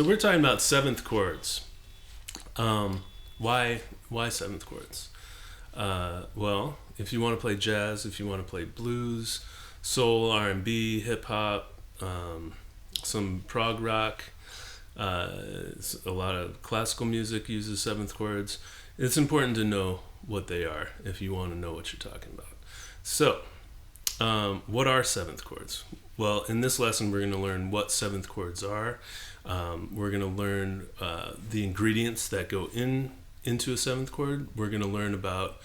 So we're talking about seventh chords. Why seventh chords? Well, if you want to play jazz, if you want to play blues, soul, R&B, hip hop, some prog rock, a lot of classical music uses seventh chords. It's important to know what they are if you want to know what you're talking about. So, what are seventh chords? Well, in this lesson, we're going to learn what seventh chords are. We're going to learn the ingredients that go into a seventh chord. We're going to learn about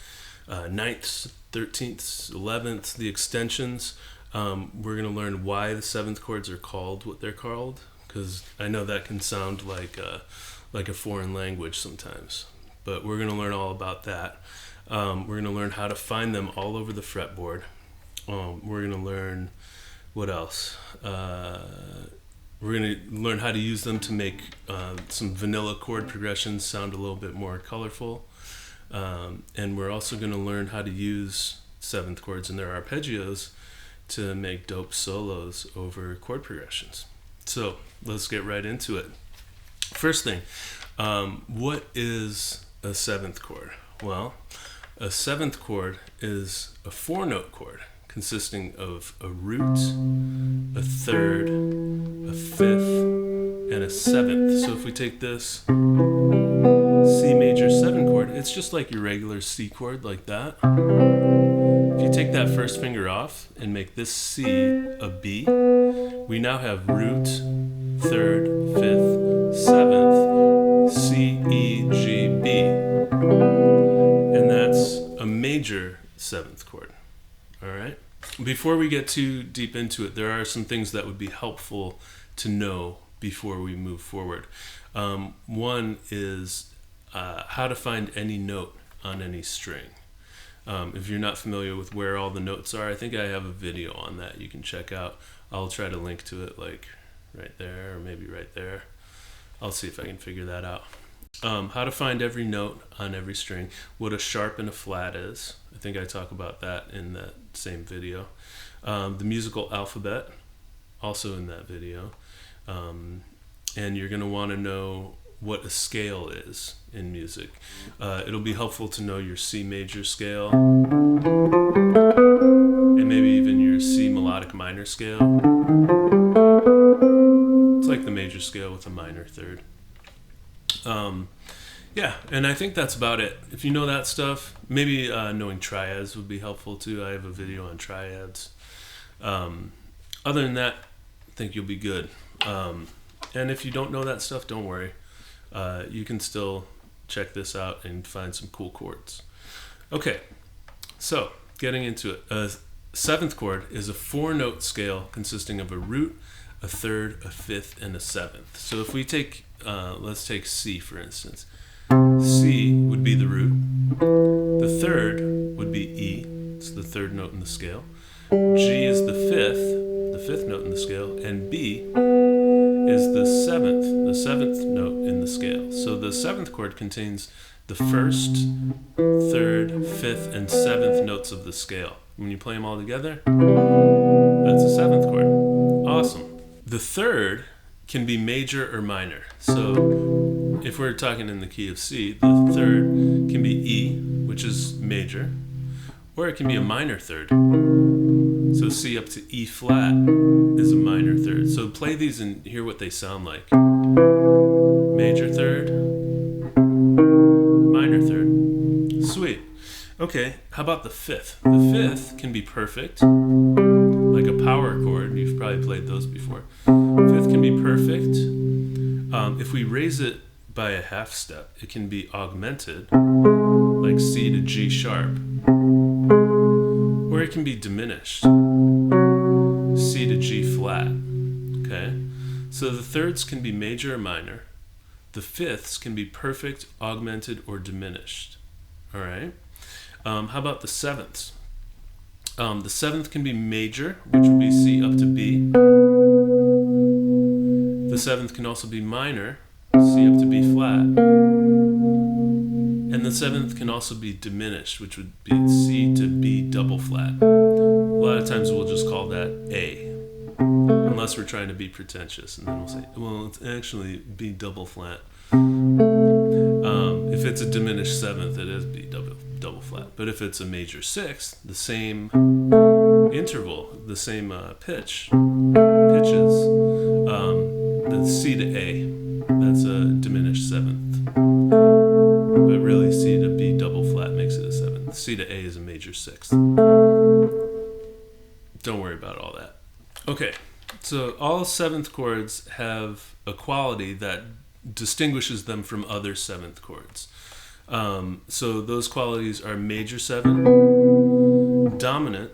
ninths, 13ths, 11ths, the extensions. We're going to learn why the seventh chords are called what they're called, because I know that can sound like a foreign language sometimes. But we're going to learn all about that. We're going to learn how to find them all over the fretboard. We're going to learn what else? We're going to learn how to use them to make some vanilla chord progressions sound a little bit more colorful. And we're also going to learn how to use seventh chords and their arpeggios to make dope solos over chord progressions. So let's get right into it. First thing, what is a seventh chord? Well, a seventh chord is a four-note chord consisting of a root, a third, a fifth, and a seventh. So if we take this C major 7 chord, it's just like your regular C chord, like that. If you take that first finger off and make this C a B, we now have root, third, fifth, seventh, C, E, G, B. And that's a major seventh chord. All right? Before we get too deep into it, there are some things that would be helpful to know before we move forward. One is how to find any note on any string. If you're not familiar with where all the notes are, I think I have a video on that you can check out. I'll try to link to it like right there or maybe right there. I'll see if I can figure that out. How to find every note on every string, what a sharp and a flat is. I think I talk about that in that same video. The musical alphabet, also in that video. And you're going to want to know what a scale is in music. It'll be helpful to know your C major scale and maybe even your C melodic minor scale. It's like the major scale with a minor third. Yeah, and I think that's about it. If you know that stuff, maybe knowing triads would be helpful too. I have a video on triads. Other than that, I think you'll be good. And if you don't know that stuff, don't worry. You can still check this out and find some cool chords. Okay, so getting into it. A seventh chord is a four-note scale consisting of a root, a third, a fifth, and a seventh. So if we take, let's take C for instance. C would be the root. The third would be E. It's the third note in the scale. G is the fifth note in the scale, and B is the seventh note in the scale. So the seventh chord contains the first, third, fifth, and seventh notes of the scale. When you play them all together, that's a seventh chord. Awesome. The third can be major or minor. So if we're talking in the key of C, the third can be E, which is major, or it can be a minor third. So C up to E flat is a minor third. So play these and hear what they sound like. Major third, minor third. Sweet. Okay, how about the fifth? The fifth can be perfect, like a power chord. You've probably played those before. Fifth can be perfect. If we raise it by a half step, it can be augmented, like C to G sharp. Or it can be diminished, C to G flat. Okay? So the thirds can be major or minor. The fifths can be perfect, augmented, or diminished. All right? How about the sevenths? The seventh can be major, which would be C up to B. The seventh can also be minor, C up to B flat. And the seventh can also be diminished, which would be C to B double flat. A lot of times we'll just call that A, unless unless we're trying to be pretentious, and then we'll say, well, it's actually B double flat. If it's a diminished seventh, it is B double flat. But if it's a major sixth, the same interval, the same pitches, that's C to A. That's a diminished seventh. But really, C to B double flat makes it a seventh. C to A is a major sixth. Don't worry about all that. Okay, so all 7th chords have a quality that distinguishes them from other 7th chords. So those qualities are major 7, dominant,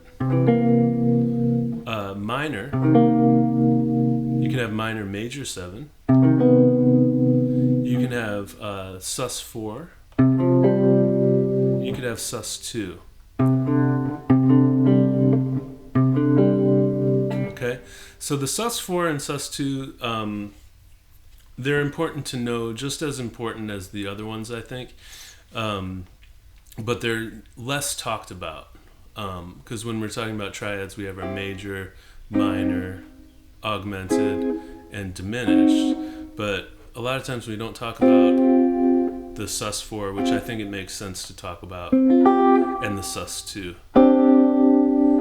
minor. You can have minor major 7. You can have sus4. You could have sus2. Okay, so the sus4 and sus2, they're important to know, just as important as the other ones, I think. But they're less talked about. Because when we're talking about triads, we have our major, minor, augmented, and diminished. But a lot of times we don't talk about the sus4, which I think it makes sense to talk about, and the sus2.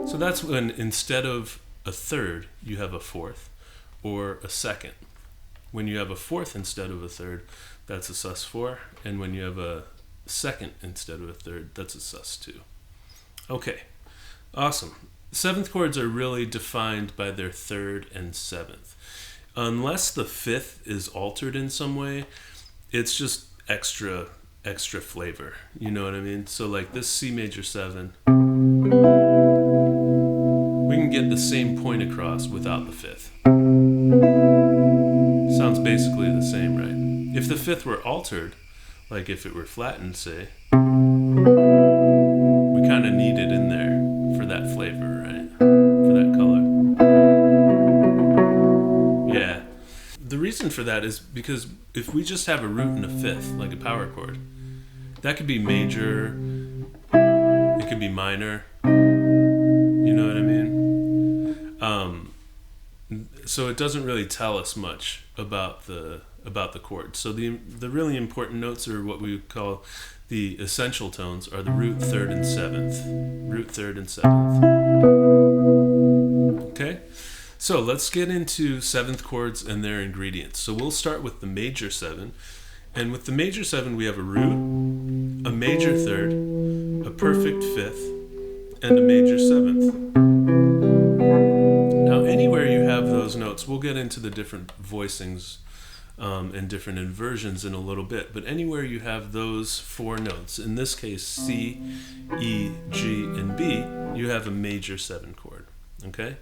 So that's when instead of a third, you have a fourth, or a second. When you have a fourth instead of a third, that's a sus4, and when you have a second instead of a third, that's a sus2. Okay, awesome. 7th chords are really defined by their 3rd and 7th. Unless the 5th is altered in some way, it's just extra flavor. You know what I mean? So like this C major 7, we can get the same point across without the 5th. Sounds basically the same, right? If the 5th were altered, like if it were flattened, say, we kind of need it in there for that flavor, right? For that color. Yeah. The reason for that is because if we just have a root and a 5th, like a power chord, that could be major, it could be minor, you know what I mean? So it doesn't really tell us much about the chord. So the really important notes are what we would call the essential tones, are the root, 3rd, and 7th. Root, 3rd, and 7th. Okay? So let's get into 7th chords and their ingredients. So we'll start with the major 7. And with the major 7, we have a root, a major 3rd, a perfect 5th, and a major 7th. Now, anywhere you have those notes, we'll get into the different voicings and different inversions in a little bit, but anywhere you have those 4 notes, in this case C, E, G, and B, you have a major 7 chord. Okay?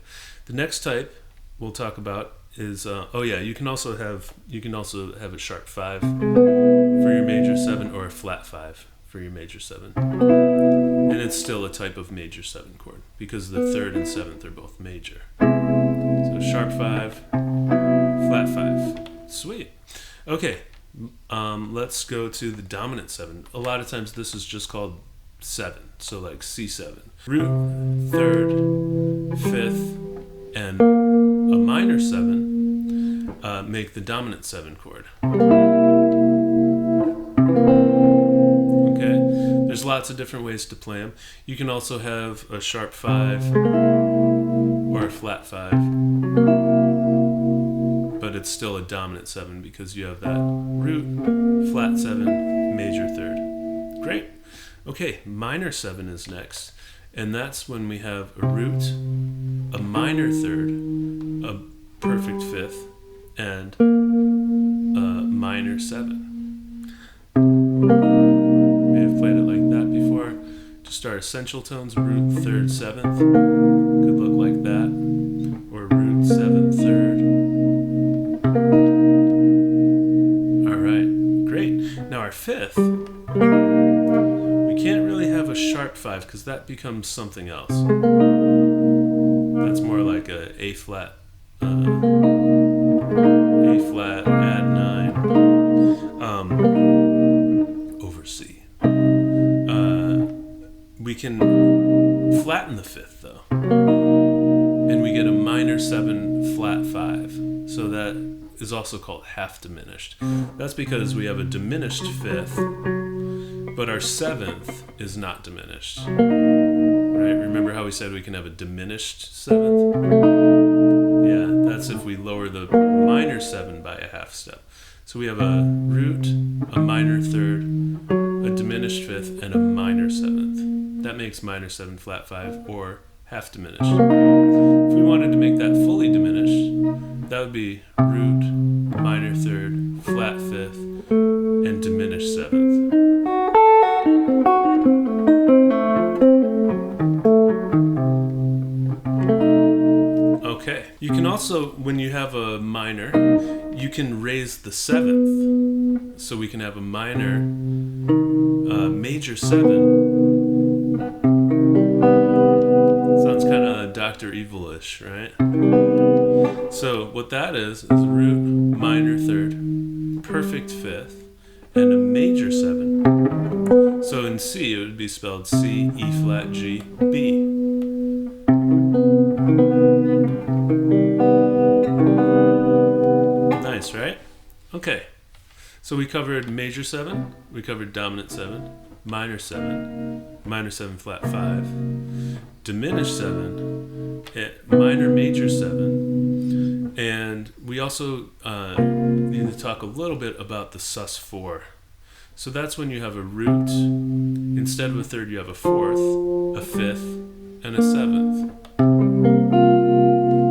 The next type we'll talk about is you can also have a sharp 5 for your major 7, or a flat 5 for your major 7. And it's still a type of major 7 chord because the 3rd and 7th are both major. So sharp 5, flat 5. Sweet. Okay, let's go to the dominant 7. A lot of times this is just called 7, so like C7. Root, 3rd, 5th, and a minor 7 make the dominant 7 chord. Okay, there's lots of different ways to play them. You can also have a sharp 5 or a flat 5. But it's still a dominant 7 because you have that root, flat 7, major 3rd. Great. Okay, minor 7 is next. And that's when we have a root, a minor 3rd, a perfect 5th, and a minor 7. We have played it like that before. Just our essential tones, root, 3rd, 7th. Could look like that. Or root, 7th, 3rd. Now our 5th, we can't really have a sharp 5 because that becomes something else. That's more like A flat, add 9 over C. We can flatten the 5th though, and we get a minor 7 flat 5. So that is also called half diminished. That's because we have a diminished 5th, but our 7th is not diminished. Right? Remember how we said we can have a diminished 7th? Yeah, that's if we lower the minor 7 by a half step. So we have a root, a minor 3rd, a diminished 5th, and a minor 7th. That makes minor 7 flat 5, or half diminished. If we wanted to make that fully diminished, that would be root, minor 3rd, flat 5th, and diminished 7th. Okay, you can also, when you have a minor, you can raise the 7th. So we can have a minor, major 7. Sounds kind of Dr. Evil-ish, right? So what that is root, minor 3rd, perfect 5th, and a major 7. So in C, it would be spelled C, E flat, G, B. Nice, right? Okay. So we covered major 7, we covered dominant 7, minor 7, minor 7 flat 5, diminished 7, minor major 7, and we also need to talk a little bit about the sus4. So that's when you have a root, instead of a 3rd you have a 4th, a 5th, and a 7th.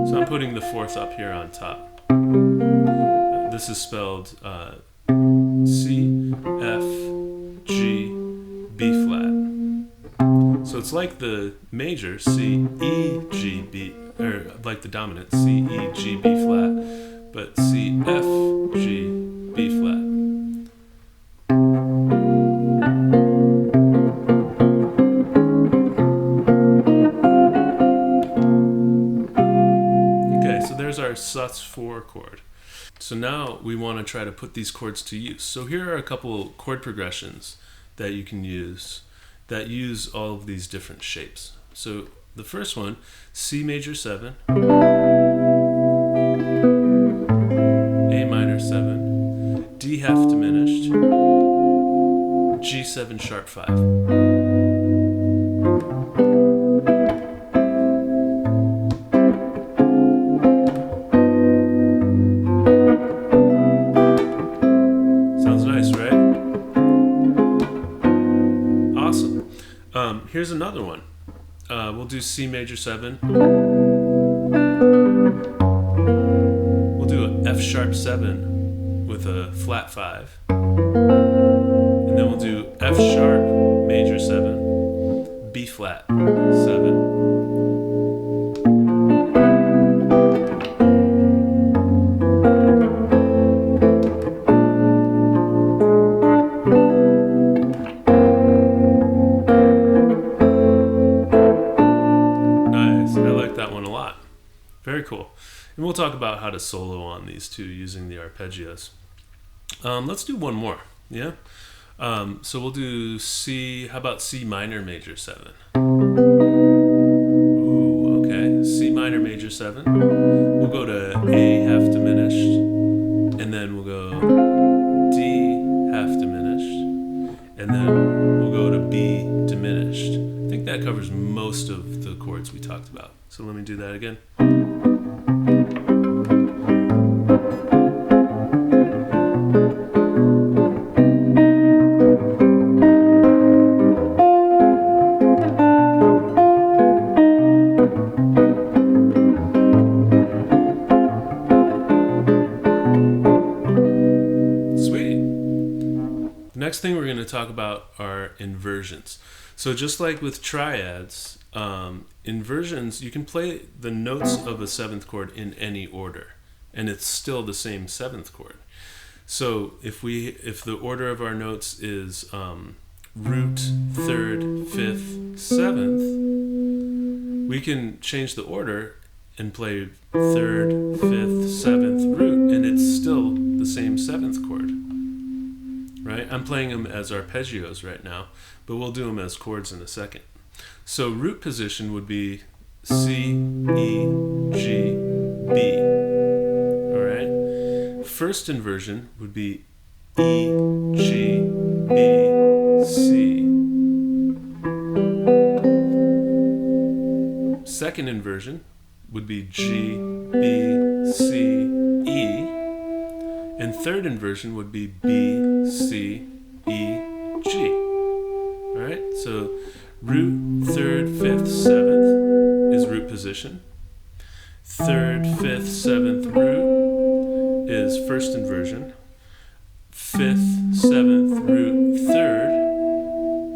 So I'm putting the 4th up here on top. This is spelled C, F, G, B flat. So it's like the major, C, E, G, B, or like the dominant, C, E, G, B flat, but C, F, G, B flat. Okay, so there's our sus4 chord. So now we want to try to put these chords to use. So here are a couple chord progressions that you can use that use all of these different shapes. So the first one, C major 7, A minor 7, D half diminished, G7 sharp 5. Here's another one. We'll do C major 7. We'll do a F sharp 7 with a flat 5. And then we'll do F sharp major 7, B flat 7. Very cool. And we'll talk about how to solo on these too using the arpeggios. Let's do one more, yeah? So we'll do C, how about C minor major 7? Ooh, okay. C minor major 7. We'll go to A half diminished, and then we'll go D half diminished, and then we'll go to B diminished. I think that covers most of the chords we talked about. So let me do that again. Next thing we're going to talk about are inversions. So just like with triads, inversions, you can play the notes of a 7th chord in any order, and it's still the same 7th chord. So if the order of our notes is root, 3rd, 5th, 7th, we can change the order and play 3rd, 5th, 7th, root, and it's still the same 7th chord. Right? I'm playing them as arpeggios right now, but we'll do them as chords in a second. So root position would be C, E, G, B. All right. First inversion would be E, G, B, C. Second inversion would be G, B, C, E. And third inversion would be B, C, E, G. All right, so root, third, fifth, seventh is root position. Third, fifth, seventh root is first inversion. Fifth, seventh, root, third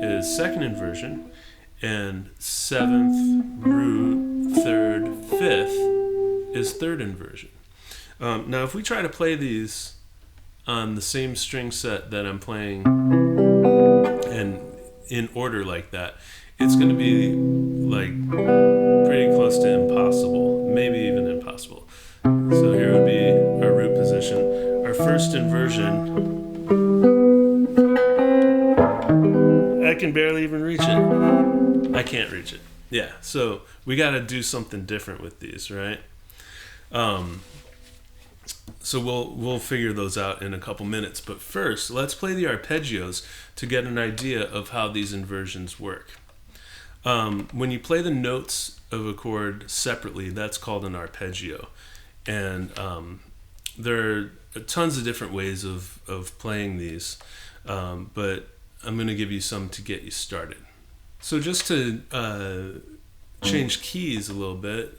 is second inversion. And seventh, root, third, fifth is third inversion. Now, if we try to play these on the same string set that I'm playing and in order like that, it's going to be like pretty close to impossible, maybe even impossible. So here would be our root position. Our first inversion, I can barely even reach it. I can't reach it. Yeah, so we got to do something different with these, right? So we'll figure those out in a couple minutes. But first, let's play the arpeggios to get an idea of how these inversions work. When you play the notes of a chord separately, that's called an arpeggio. And there are tons of different ways of playing these, but I'm going to give you some to get you started. So just to change keys a little bit,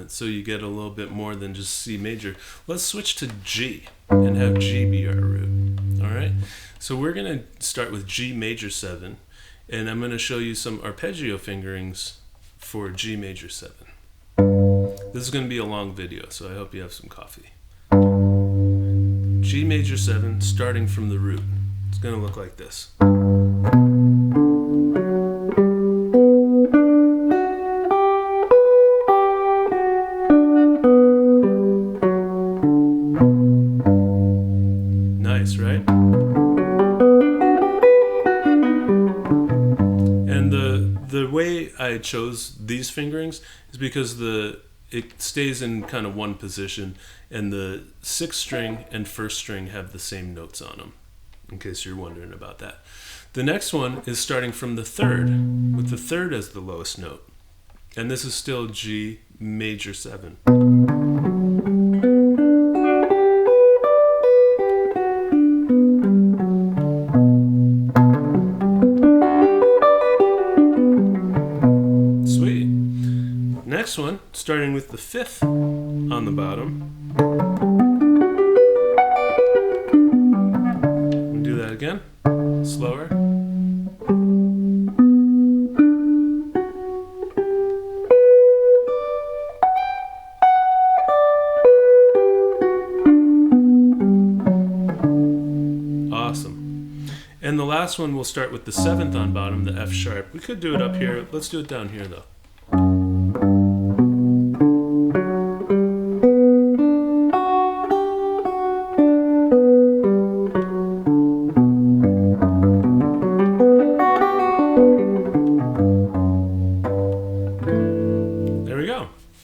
so you get a little bit more than just C major, let's switch to G and have G be our root. All right, so we're going to start with G major 7, and I'm going to show you some arpeggio fingerings for G major 7. This is going to be a long video, so I hope you have some coffee. G major 7, starting from the root. It's going to look like this. Nice, right? And the way I chose these fingerings is because it stays in kind of one position, and the 6th string and 1st string have the same notes on them, in case you're wondering about that. The next one is starting from the 3rd, with the 3rd as the lowest note. And this is still G major 7. Sweet. Next one, starting with the 5th on the bottom. We'll do that again, slower. Awesome. And the last one, we'll start with the 7th on bottom, the F sharp. We could do it up here. Let's do it down here though.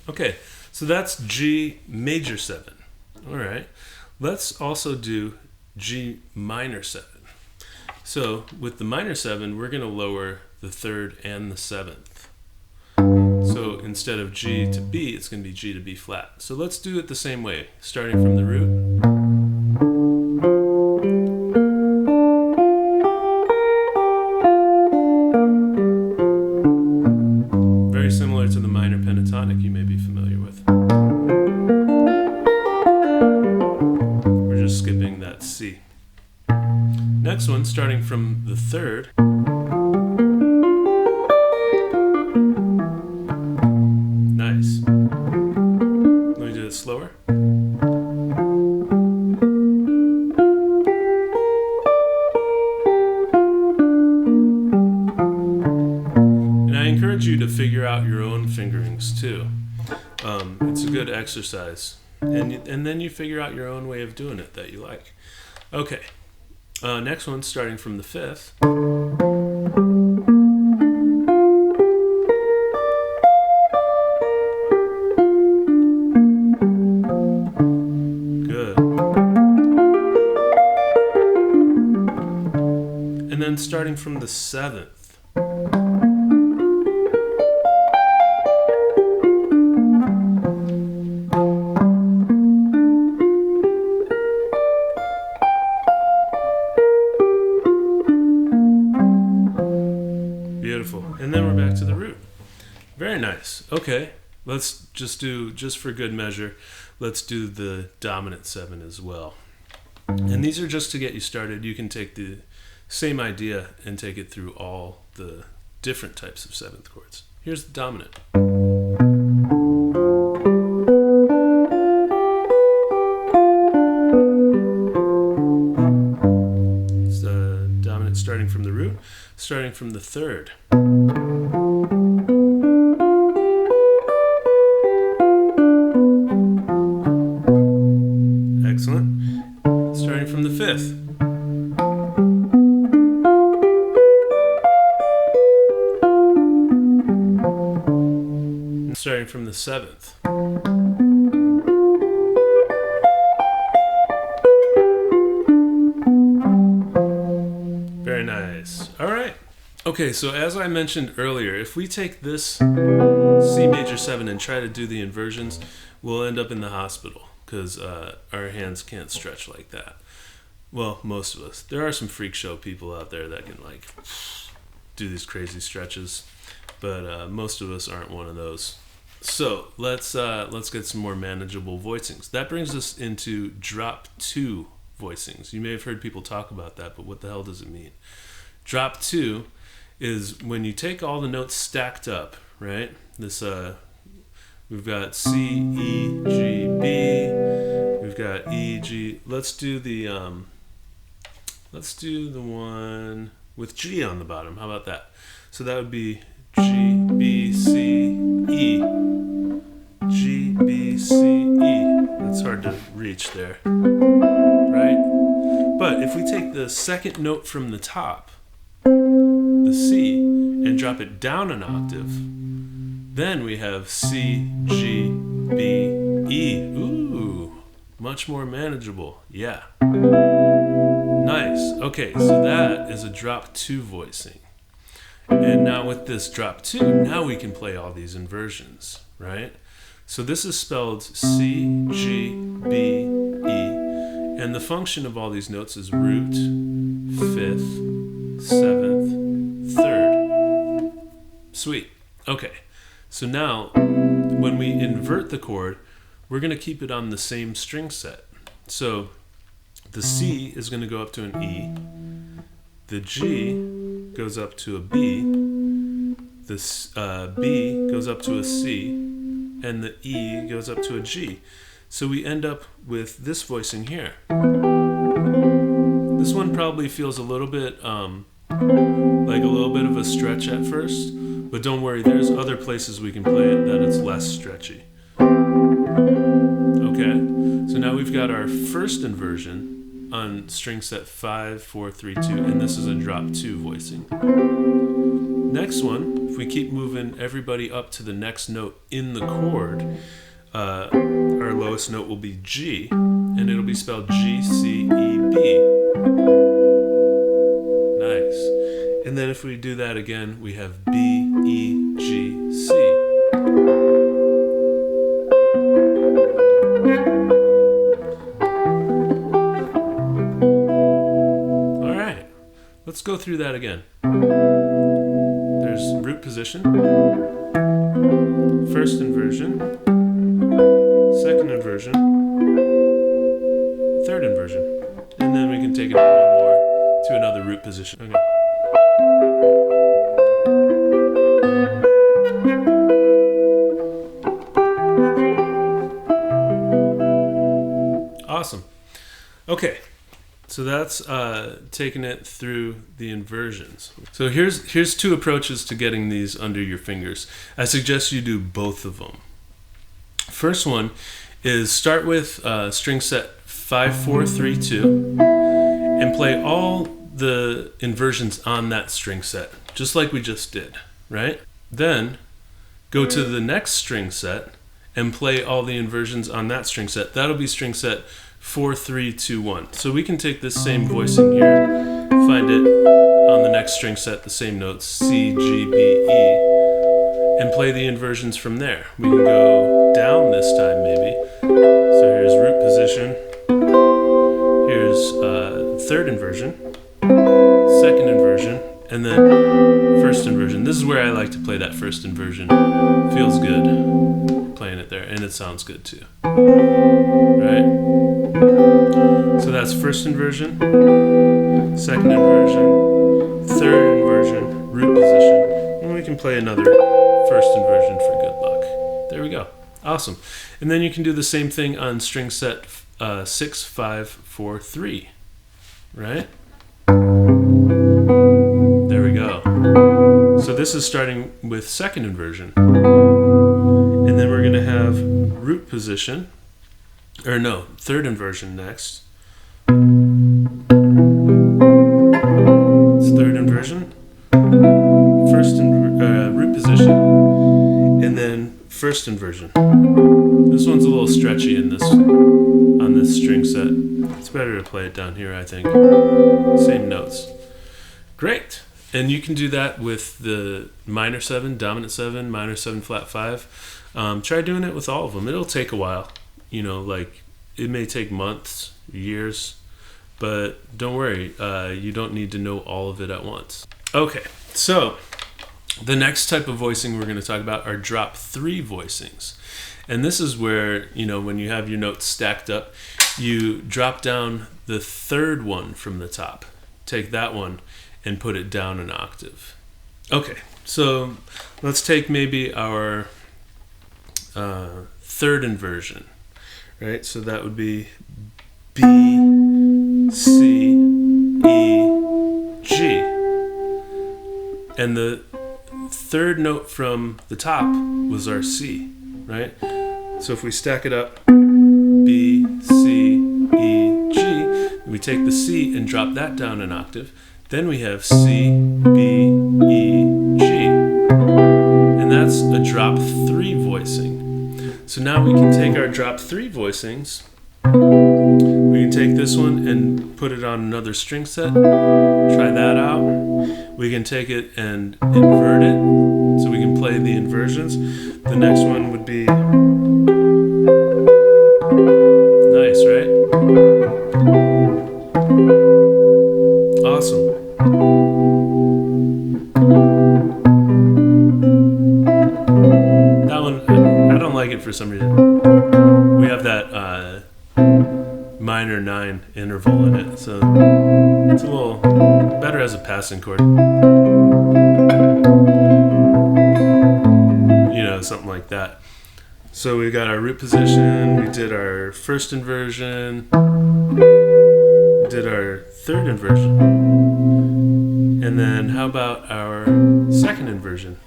Okay, so that's G major 7. All right, let's also do G minor 7. So with the minor 7, we're going to lower the 3rd and the 7th. So instead of G to B, it's going to be G to B flat. So let's do it the same way, starting from the root. Very similar to the minor pentatonic you may be familiar with. We're just skipping that C. Next one, starting from the 3rd. Nice. Let me do it slower. And I encourage you to figure out your own fingerings too. It's a good exercise. And then you figure out your own way of doing it that you like. Okay. Next one, starting from the 5th. starting from the 7th. Beautiful. And then we're back to the root. Very nice. Okay, let's just for good measure, let's do the dominant 7 as well. And these are just to get you started. You can take the same idea and take it through all the different types of 7th chords. Here's the dominant. It's the dominant starting from the root, starting from the 3rd. Excellent. Starting from the 5th. Starting from the 7th. Very nice. All right. Okay, so as I mentioned earlier, if we take this C major 7 and try to do the inversions, we'll end up in the hospital because our hands can't stretch like that. Well, most of us. There are some freak show people out there that can like do these crazy stretches, but most of us aren't one of those. So let's get some more manageable voicings. That brings us into drop 2 voicings. You may have heard people talk about that, but what the hell does it mean? Drop 2 is when you take all the notes stacked up, right? This we've got C, E, G, B. We've got E, G. Let's do the one with G on the bottom. How about that? So that would be G, B, C, E. G, B, C, E. That's hard to reach there, right? But if we take the second note from the top, the C, and drop it down an octave, then we have C, G, B, E. Ooh, much more manageable. Yeah. Nice. Okay, so that is a drop 2 voicing. And now with this drop 2, now we can play all these inversions, right? So this is spelled C, G, B, E. And the function of all these notes is root, 5th, 7th, 3rd. Sweet. Okay. So now when we invert the chord, we're going to keep it on the same string set. So the C is going to go up to an E. The G goes up to a B. The B goes up to a C. And the E goes up to a G. So we end up with this voicing here. This one probably feels a little bit like a little bit of a stretch at first, but don't worry, there's other places we can play it that it's less stretchy. Okay, so now we've got our first inversion on string set 5, 4, 3, 2, and this is a drop 2 voicing. Next one, if we keep moving everybody up to the next note in the chord, our lowest note will be G, and it'll be spelled G, C, E, B. Nice. And then if we do that again, we have B, E, G, C. All right, let's go through that again. There's root position, first inversion, second inversion, third inversion, and then we can take it one more to another root position. Okay. Awesome. Okay. So that's taking it through the inversions. So here's 2 approaches to getting these under your fingers. I suggest you do both of them. First one is start with string set 5, 4, 3, 2 and play all the inversions on that string set, just like we just did, right? Then go to the next string set and play all the inversions on that string set. That'll be string set 4, 3, 2, 1. So we can take this same voicing here, find it on the next string set, the same notes, C, G, B, E, and play the inversions from there. We can go down this time maybe. So here's root position, here's third inversion, second inversion, and then first inversion. This is where I like to play that first inversion. Feels good playing it there, and it sounds good too. Right? So that's first inversion, second inversion, third inversion, root position, and we can play another first inversion for good luck. There we go. Awesome. And then you can do the same thing on string set 6, 5, 4, 3. Right? There we go. So this is starting with second inversion. And then we're going to have root position, or no, third inversion next. It's third inversion, root position, and then first inversion. This one's a little stretchy on this string set. It's better to play it down here, I think. Same notes. Great. And you can do that with the minor 7, dominant 7, minor 7 flat 5. Try doing it with all of them. It'll take a while. You know, like it may take months, years, but don't worry. You don't need to know all of it at once. Okay, so the next type of voicing we're going to talk about are drop 3 voicings. And this is where, you know, when you have your notes stacked up, you drop down the third one from the top. Take that one and put it down an octave. Okay, so let's take maybe our third inversion, right? So that would be B, C, E, G. And the third note from the top was our C, right? So if we stack it up, B, C, E, G, we take the C and drop that down an octave. Then we have C, B, E, G. And that's a drop 3 voicing. So now we can take our drop 3 voicings. We can take this one and put it on another string set. Try that out. We can take it and invert it. So we can play the inversions. The next one would be nice, right? Awesome. That one, I don't like it for some reason. We have that minor 9 interval in it, so it's a little better as a passing chord. You know, something like that. So we got our root position, we did our first inversion, we did our third inversion, and then how about our second inversion?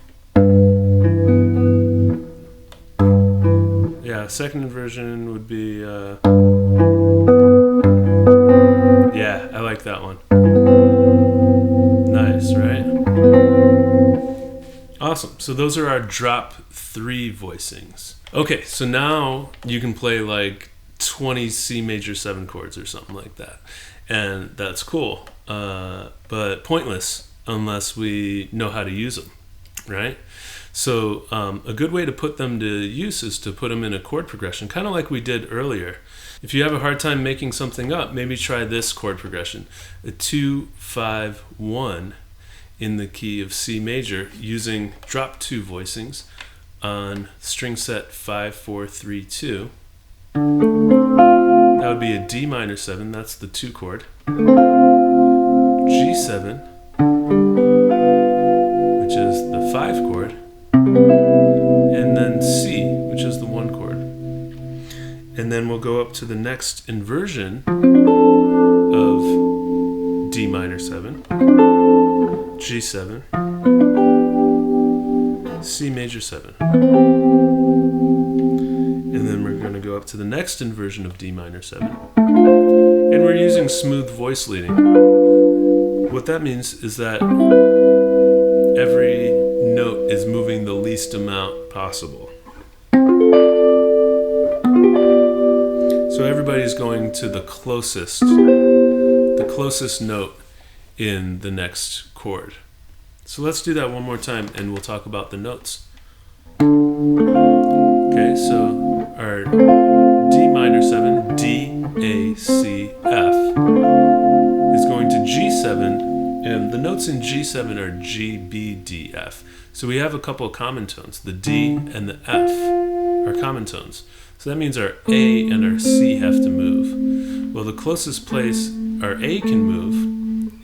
Yeah, second inversion would be, yeah, I like that one. Nice, right? Awesome. So those are our drop 3 voicings. Okay, so now you can play like 20 C major 7 chords or something like that. And that's cool, but pointless unless we know how to use them, right? So a good way to put them to use is to put them in a chord progression, kind of like we did earlier. If you have a hard time making something up, maybe try this chord progression, a 2, 5, 1 in the key of C major using drop 2 voicings on string set 5, 4, 3, 2. That would be a D minor 7, that's the 2 chord, G7, which is the 5 chord, and then C, which is the 1 chord. And then we'll go up to the next inversion of D minor 7, G7, C major 7. And then we're going to go up to the next inversion of D minor 7. And we're using smooth voice leading. What that means is that every note is moving the least amount possible. So everybody's going to the closest note in the next chord. So let's do that one more time and we'll talk about the notes. Okay, so our D minor 7, D, A, C, F is going to G7, and the notes in G7 are G, B, D, F. So we have a couple of common tones. The D and the F are common tones. So that means our A and our C have to move. Well, the closest place our A can move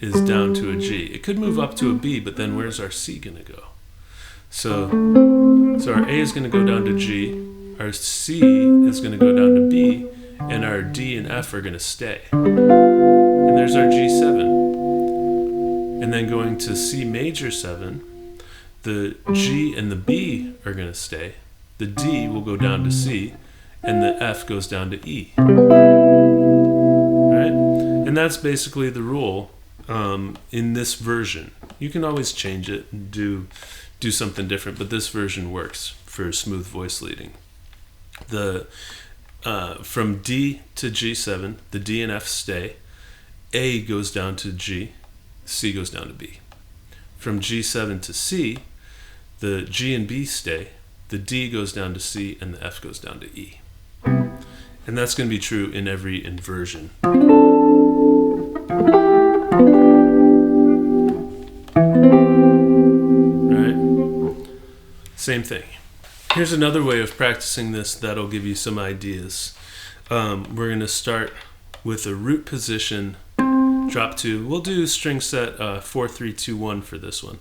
is down to a G. It could move up to a B, but then where's our C gonna go? So our A is gonna go down to G, our C is gonna go down to B, and our D and F are gonna stay. And there's our G7. And then going to C major 7, the G and the B are gonna stay. The D will go down to C, and the F goes down to E. Right? And that's basically the rule in this version. You can always change it and do something different, but this version works for smooth voice leading. From D to G7, the D and F stay. A goes down to G, C goes down to B. From G7 to C, the G and B stay. The D goes down to C, and the F goes down to E. And that's going to be true in every inversion. Right? Same thing. Here's another way of practicing this that'll give you some ideas. We're going to start with a root position, drop 2. We'll do string set 4, 3, 2, 1 for this one.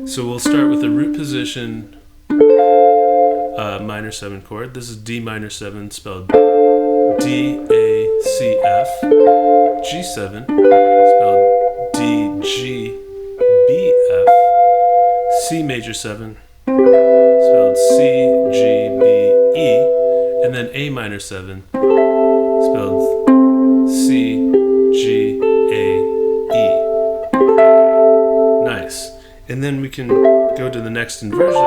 So we'll start with a root position minor 7 chord. This is D minor 7 spelled D, A, C, F. G7 spelled D, G, B, F. C major 7 spelled C, G, B, E. And then A minor 7 spelled C, G, A, E. Nice. And then we can go to the next inversion.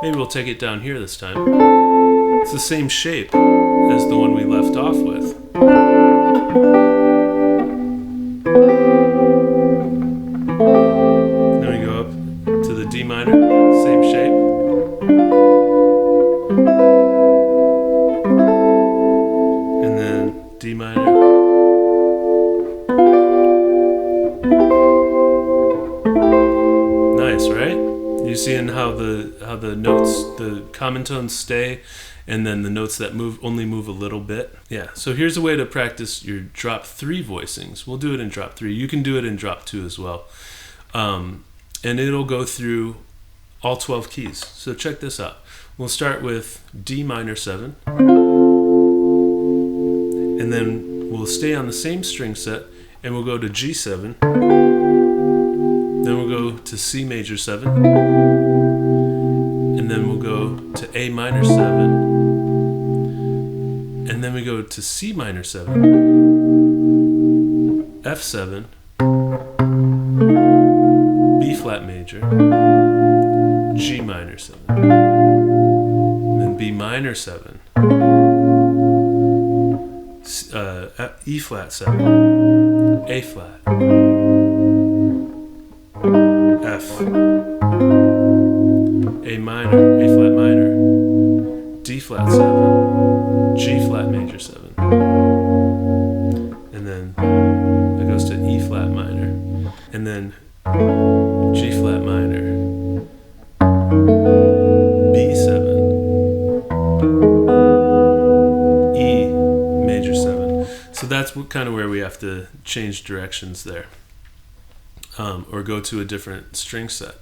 Maybe we'll take it down here this time. It's the same shape as the one we left off with. Then we go up to the D minor, same shape. And then D minor. Nice, right? You seeing how the notes, the common tones stay, and then the notes that only move a little bit. Yeah. So here's a way to practice your drop 3 voicings. We'll do it in drop 3. You can do it in drop 2 as well, and it'll go through all 12 keys. So check this out. We'll start with D minor 7, and then we'll stay on the same string set, and we'll go to G7. Then we'll go to C major 7, and then we'll go to A minor 7, and then we go to C minor 7, F7, B flat major, G minor 7, and then B minor 7, E flat 7, A flat, F, A minor, A flat minor, D flat 7, G flat major 7, and then it goes to E flat minor, and then G flat minor, B7, E major 7. So that's kind of where we have to change directions there. Or go to a different string set.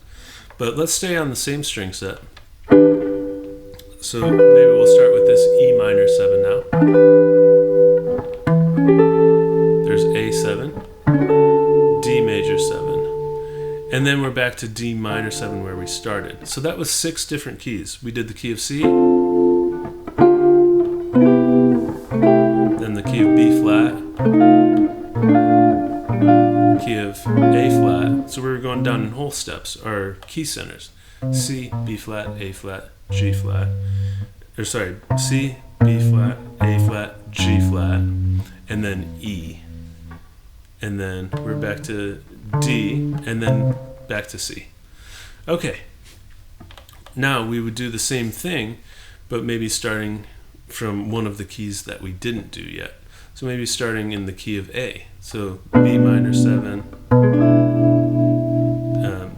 But let's stay on the same string set. So maybe we'll start with this E minor 7 now. There's A7, D major 7, and then we're back to D minor 7 where we started. So that was 6 different keys. We did the key of C, then the key of B flat, key of A flat. So we were going down in whole steps, our key centers. C, B flat, A flat, G flat. Or sorry, C, B flat, A flat, G flat, and then E. and then we're back to D, and then back to C. Okay, now we would do the same thing, but maybe starting from one of the keys that we didn't do yet. So maybe starting in the key of A. So B minor 7,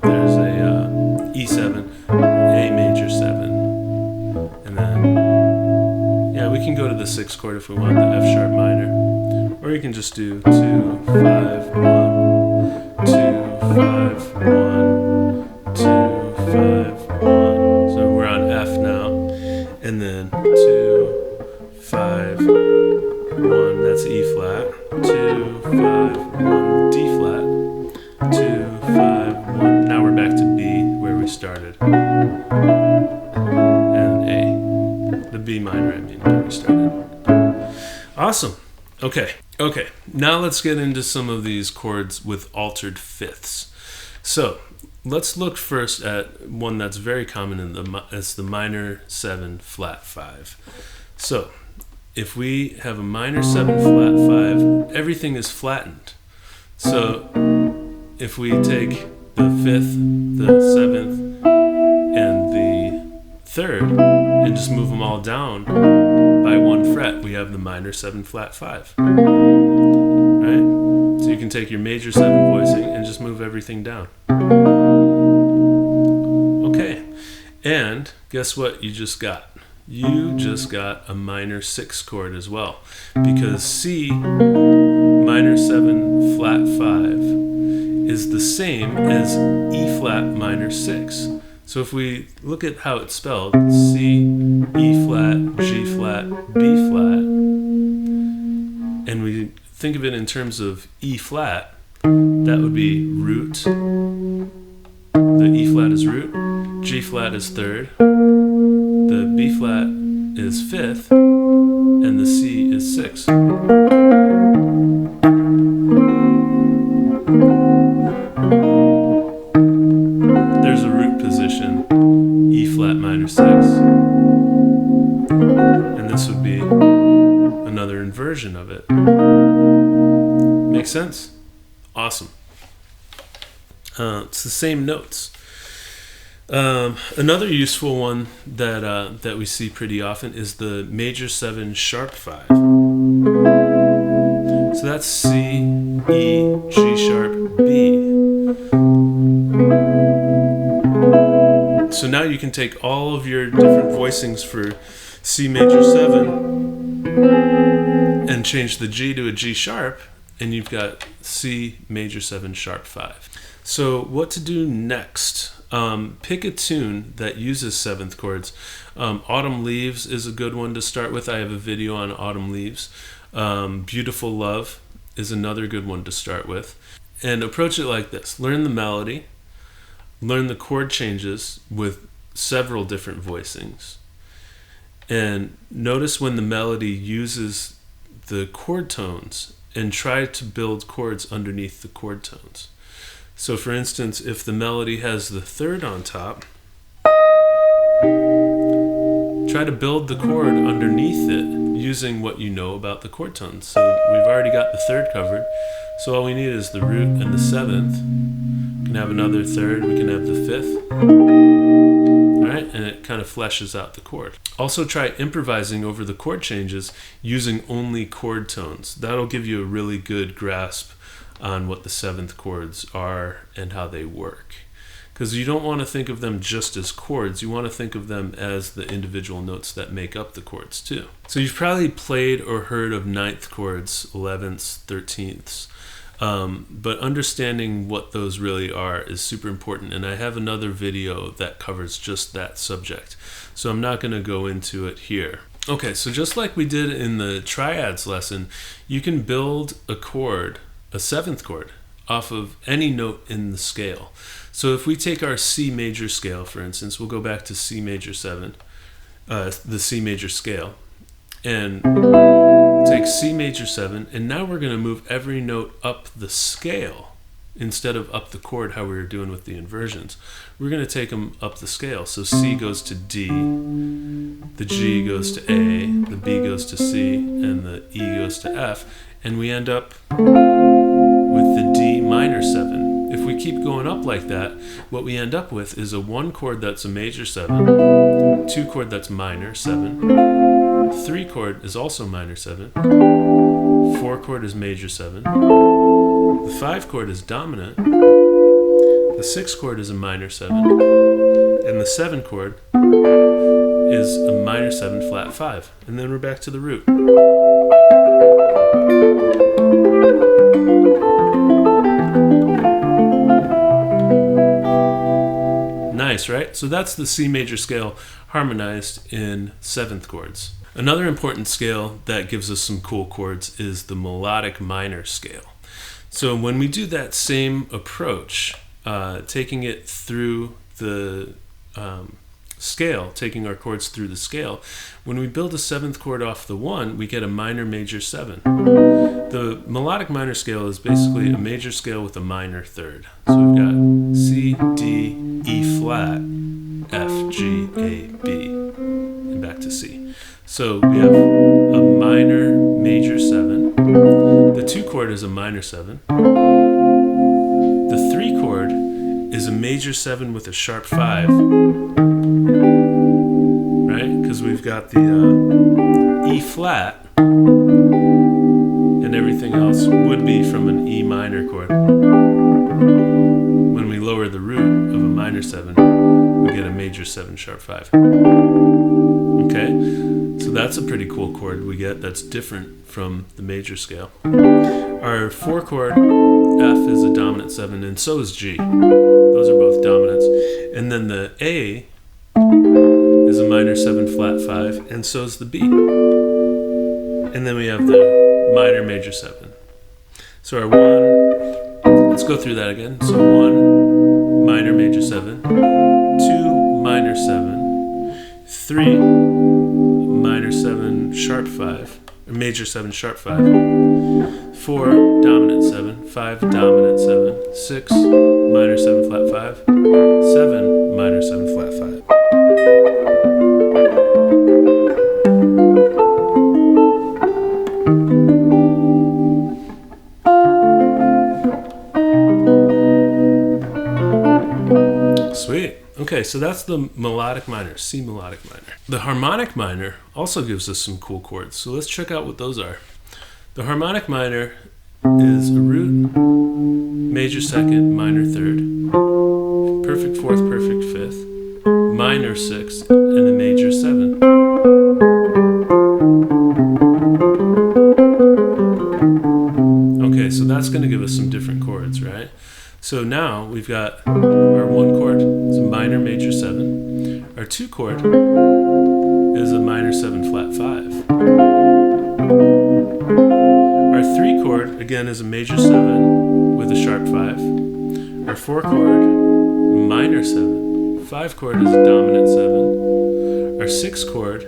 there's a E7, A major 7, and then, yeah, we can go to the 6th chord if we want, the F sharp minor, or you can just do 2, 5, 1, 2, 5, 1, 2, 5, 1. So we're on F now, and then 2, 5, 1, that's E flat, 2, 5, 1, D flat, 2, 5, 1. Now we're back to B where we started, and A, the B minor, I mean, where we started. Awesome. Okay, now let's get into some of these chords with altered fifths. So let's look first at one that's very common it's the minor 7 flat 5. So if we have a minor 7 flat 5, everything is flattened. So if we take the 5th, the 7th, and the 3rd, and just move them all down by 1 fret, we have the minor 7 flat 5. Right? So you can take your major 7 voicing and just move everything down. Okay, and guess what you just got? You just got a minor 6 chord as well, because C minor 7 flat 5 is the same as E flat minor 6. So if we look at how it's spelled, C, E flat, G flat, B flat, and we think of it in terms of E flat, that would be root. The E flat is root, G flat is 3rd, the B flat is 5th, and the C is 6th. There's a root position, E flat minor 6, and this would be another inversion of it. Make sense? Awesome. It's the same notes. Another useful one that we see pretty often is the major 7 sharp 5. So that's C, E, G sharp, B. So now you can take all of your different voicings for C major 7 and change the G to a G sharp, and you've got C major 7 sharp 5. So what to do next? Pick a tune that uses 7th chords. Autumn Leaves is a good one to start with. I have a video on Autumn Leaves. Beautiful Love is another good one to start with. And approach it like this. Learn the melody. Learn the chord changes with several different voicings. And notice when the melody uses the chord tones, and try to build chords underneath the chord tones. So for instance, if the melody has the 3rd on top, try to build the chord underneath it using what you know about the chord tones. So we've already got the 3rd covered, so all we need is the root and the 7th. We can have another 3rd, we can have the 5th. Alright, and it kind of fleshes out the chord. Also try improvising over the chord changes using only chord tones. That'll give you a really good grasp on what the 7th chords are and how they work. Because you don't want to think of them just as chords, you want to think of them as the individual notes that make up the chords too. So you've probably played or heard of 9th chords, 11ths, 13ths, but understanding what those really are is super important, and I have another video that covers just that subject, so I'm not going to go into it here. Okay, so just like we did in the triads lesson, you can build a chord, a 7th chord, off of any note in the scale. So if we take our C major scale, for instance, we'll go back to C major 7, the C major scale, and take C major 7, and now we're going to move every note up the scale instead of up the chord how we were doing with the inversions. We're going to take them up the scale. So C goes to D, the G goes to A, the B goes to C, and the E goes to F, and we end up with 7. If we keep going up like that, what we end up with is a 1 chord that's a major 7, 2 chord that's minor 7, 3 chord is also minor 7, 4 chord is major 7, the 5 chord is dominant, the 6 chord is a minor 7, and the 7 chord is a minor 7 flat 5. And then we're back to the root. Nice, right? So that's the C major scale harmonized in 7th chords. Another important scale that gives us some cool chords is the melodic minor scale. So when we do that same approach, taking it through the scale, taking our chords through the scale, when we build a 7th chord off the 1, we get a minor major 7. The melodic minor scale is basically a major scale with a minor third. So we've got C, D, E flat, F, G, A, B, and back to C. So we have a minor major 7. The 2 chord is a minor 7. The 3 chord is a major 7 with a sharp 5. Right? Because we've got the E flat, and everything else would be from an E minor chord. When we lower the root of a minor 7, we get a major 7 sharp 5. Okay? So that's a pretty cool chord we get that's different from the major scale. Our 4 chord F is a dominant 7, and so is G. Those are both dominants. And then the A is a minor 7 flat 5, and so is the B. And then we have the minor major 7. So our 1, let's go through that again. So 1 minor major 7, 2 minor 7, 3 minor 7 sharp 5, or major 7 sharp 5, 4 dominant 7, 5 dominant 7, 6 minor 7 flat 5, 7 minor 7 flat 5. Sweet. Okay, so that's the melodic minor, C melodic minor. The harmonic minor also gives us some cool chords, so let's check out what those are. The harmonic minor is a root, major 2nd, minor 3rd, perfect 4th, perfect 5th, minor 6th, and a major 7. Okay, so that's going to give us some different chords, right? So now we've got our 1 chord is a minor major 7. Our 2 chord is a minor 7 flat 5. Our 3 chord, again, is a major 7 with a sharp 5. Our 4 chord, minor 7. 5 chord is a dominant 7. Our 6 chord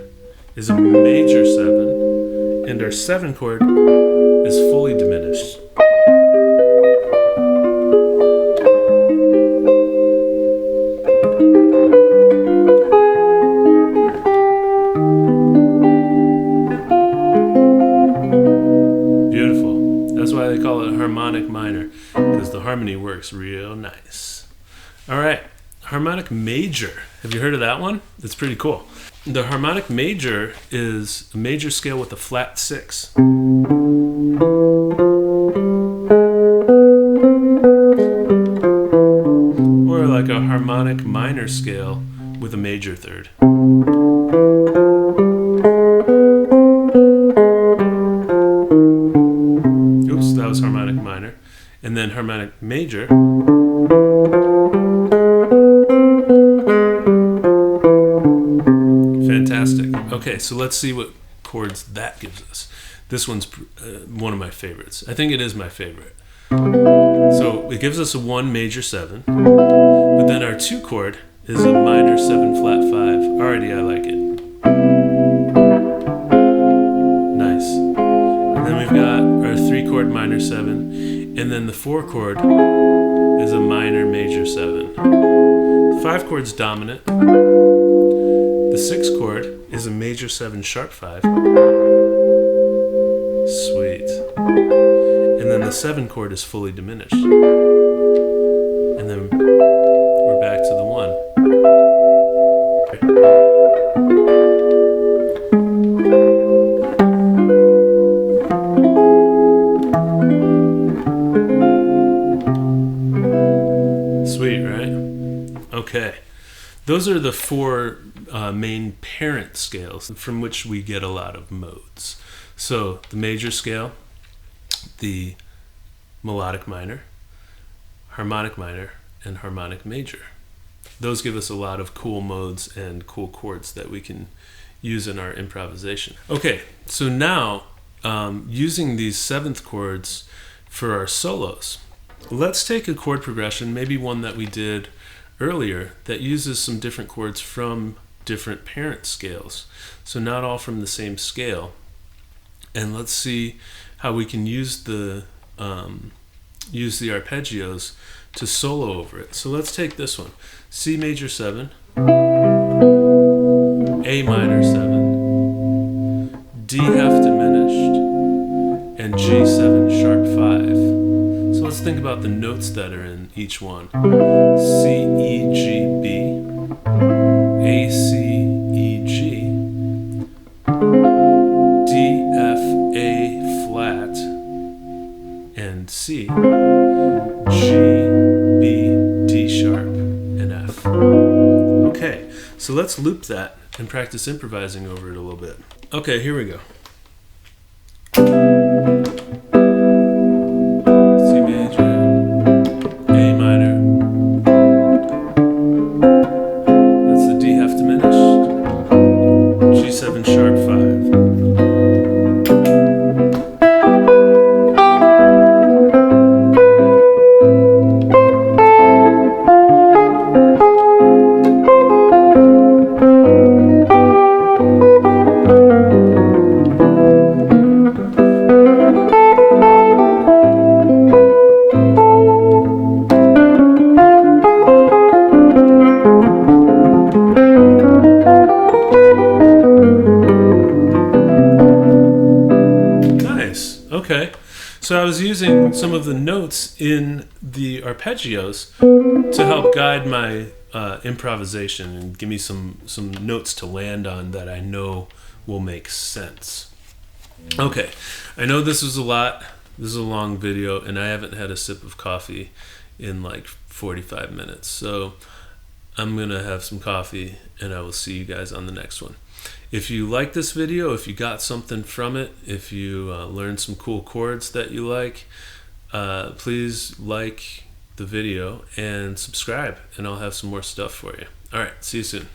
is a major 7. And our 7 chord is fully diminished. Harmonic minor, because the harmony works real nice. All right, harmonic major. Have you heard of that one? It's pretty cool. The harmonic major is a major scale with a flat 6. Or like a harmonic minor scale with a major 3rd. That was harmonic minor. And then harmonic major. Fantastic. Okay, so let's see what chords that gives us. This one's one of my favorites. I think it is my favorite. So it gives us a 1 major 7. But then our 2 chord is a minor 7 flat 5. Already I like it. Nice. And then we've got our 3 chord minor 7, and then the 4 chord is a minor major 7. The 5 chord's dominant. The 6 chord is a major 7 sharp 5. Sweet. And then the 7 chord is fully diminished. and then we're back to the 1. Sweet, right? Okay. Those are the 4 main parent scales from which we get a lot of modes. So the major scale, the melodic minor, harmonic minor, and harmonic major. Those give us a lot of cool modes and cool chords that we can use in our improvisation. Okay, so now using these 7th chords for our solos. Let's take a chord progression, maybe one that we did earlier, that uses some different chords from different parent scales. So not all from the same scale. And let's see how we can use the arpeggios to solo over it. So let's take this one. C major 7, A minor 7, D half diminished, and G7 sharp 5. So let's think about the notes that are in each one. C, E, G, B, A, C, E, G, D, F, A flat, and C, G, B, D sharp, and F. Okay, so let's loop that and practice improvising over it a little bit. Okay, here we go. Okay, so I was using some of the notes in the arpeggios to help guide my improvisation and give me some notes to land on that I know will make sense. Okay, I know this was a lot. This is a long video, and I haven't had a sip of coffee in like 45 minutes. So I'm going to have some coffee, and I will see you guys on the next one. If you like this video, if you got something from it, if you learned some cool chords that you like, please like the video and subscribe, and I'll have some more stuff for you. All right, see you soon.